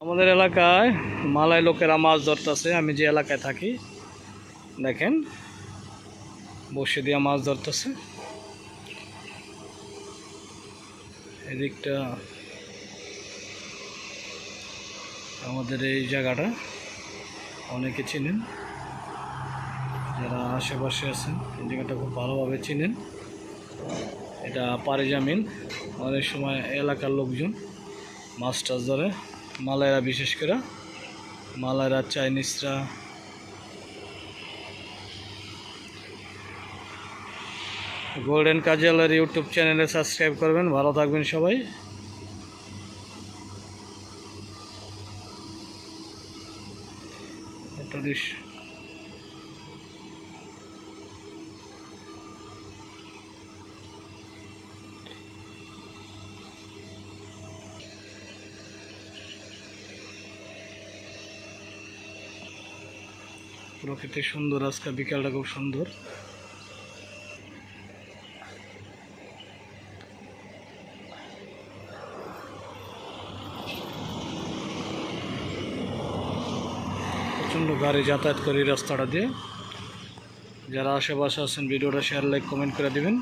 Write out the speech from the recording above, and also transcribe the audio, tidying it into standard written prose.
আমাদের এলাকায় মালয় লোকেরা মাছ ধরতেছে। আমি যে এলাকায় থাকি দেখেন বসে দিয়া মাছ ধরতেছে। এদিকটা আমাদের এই জায়গাটা অনেকে চিনেন, যারা আশেপাশে আছেন এই জায়গাটা খুব ভালোভাবে চিনেন। এটা পারিজামিন। অনেক সময় এলাকার লোকজন মাছ টাছ ধরে, মালয়রা বিশেষ করে, মালয়রা চাইনিজরা। গোল্ডেন কাজলের ইউটিউব চ্যানেলে সাবস্ক্রাইব করবেন। ভালো থাকবেন সবাই। একটা দৃশ্য প্রকৃতি সুন্দর। আজকে বিকালটা খুব সুন্দর। প্রচণ্ড গাড়ি যাতায়াত করি রাস্তাটা দিয়ে। যারা আশেপাশে আছেন ভিডিওটা শেয়ার লাইক কমেন্ট করে দিবেন।